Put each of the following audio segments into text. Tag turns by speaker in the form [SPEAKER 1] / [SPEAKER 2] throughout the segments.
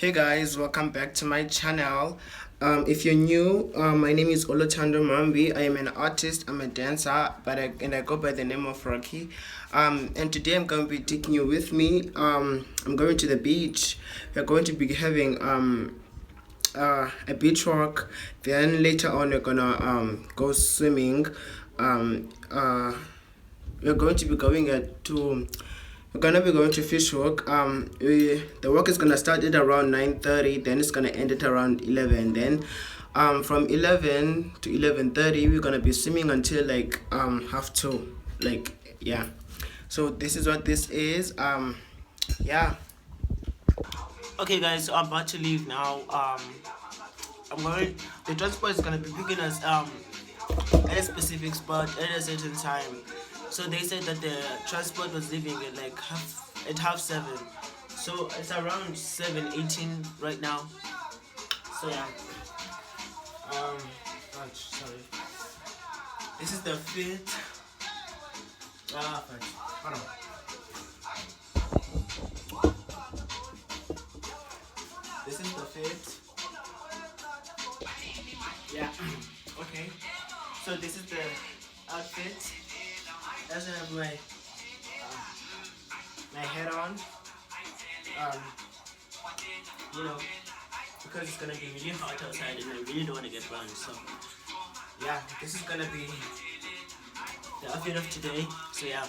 [SPEAKER 1] Hey guys, welcome back to my channel. If you're new, my name is Oluthando Mambi. I am an artist, I'm a dancer, and I go by the name of Rocky. And today I'm going to be taking you with me. I'm going to the beach. We're going to be having a beach walk. Then later on we're gonna go swimming. We're going to be going to we're gonna be going to fish walk. The walk is gonna start at around 9:30. Then it's gonna end at around 11. Then from 11 to 11:30 we're gonna be swimming until like half two. Yeah. So this is what this is. Yeah. Okay guys, so I'm about to leave now. The transport is gonna be picking us at a specific spot at a certain time. So they said that the transport was leaving at like half 7. So it's around 7:18 right now. So yeah. Sorry. This is the fit. Hold on. This is the fit. Yeah. Okay. So this is the outfit. As I have my head on. Because it's gonna be really hot outside and I really don't wanna get burned. So yeah, this is gonna be the outfit of today. So yeah.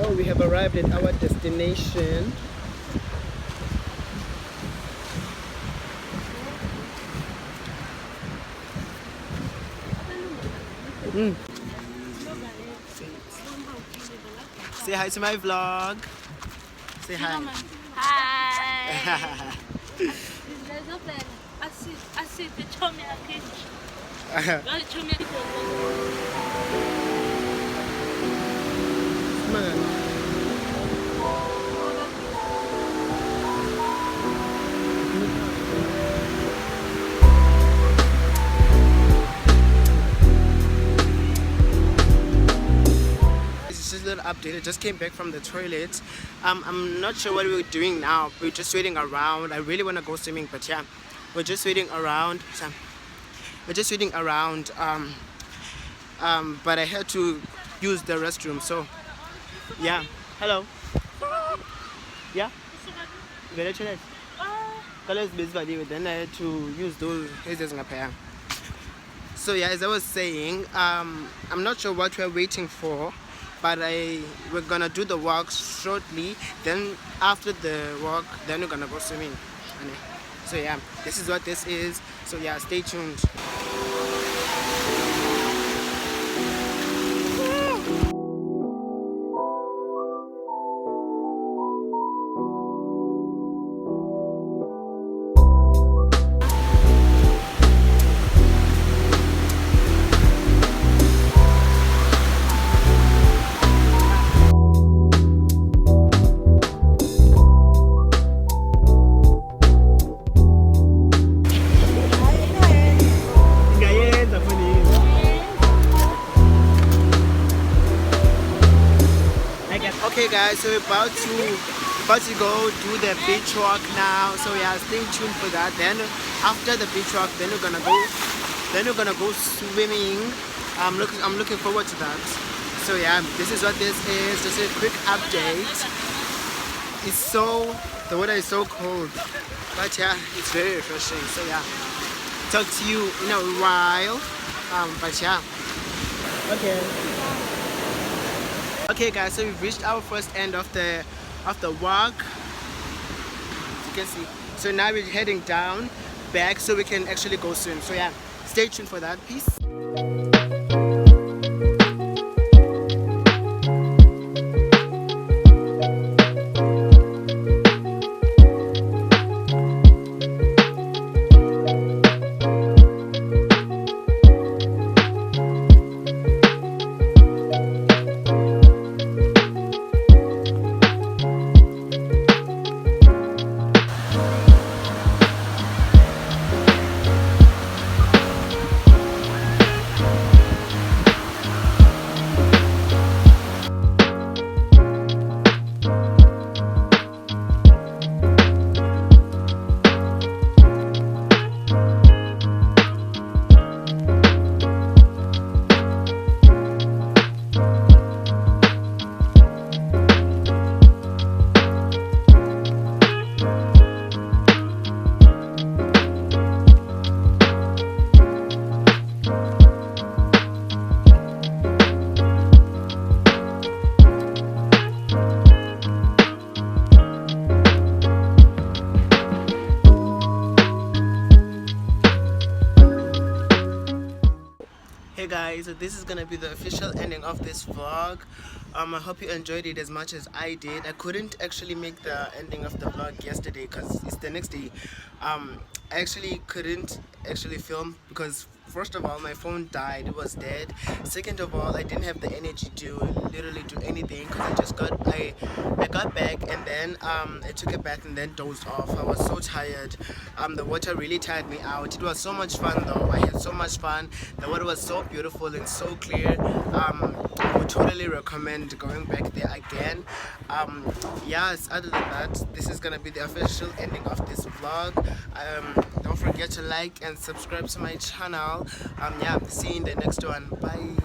[SPEAKER 1] Oh, we have arrived at our destination. Say hi to my vlog. Say hi.
[SPEAKER 2] Hi.
[SPEAKER 1] It's just a little update. I just came back from the toilet. I'm not sure what we're doing now. We're just waiting around. I really want to go swimming, but yeah, we're just waiting around. We're just waiting around. But I had to use the restroom. So yeah. Hello. Yeah. Very toilet. Then I had to use those. So yeah, as I was saying, I'm not sure what we're waiting for, but we're gonna do the walk shortly. Then after the walk, then we're gonna go swimming. So yeah, this is what this is. So yeah, stay tuned. Okay guys, so we're about to go do the beach walk now. So yeah, stay tuned for that. Then after the beach walk, then we're gonna go swimming. I'm looking forward to that. So yeah, this is what this is. Just a quick update. The weather is so cold, but yeah, it's very refreshing. So yeah, talk to you in a while. But yeah, okay. Okay guys, so we've reached our first end of the walk, as you can see. So now we're heading down back so we can actually go swim. So yeah, stay tuned for that. Peace. this is gonna be the official ending of this vlog. I hope you enjoyed it as much as I did. I couldn't actually make the ending of the vlog yesterday because it's the next day. I actually couldn't actually film because first of all my phone died, it was dead. Second of all, I didn't have the energy to literally do anything because I got back and then I took a bath and then dozed off. I was so tired. The water really tired me out. It was so much fun though. I had so much fun. The water was so beautiful and so clear. I would totally recommend going back there again. Yes, other than that, this is gonna be the official ending of this vlog. Don't forget to like and subscribe to my channel. Yeah, see you in the next one. Bye.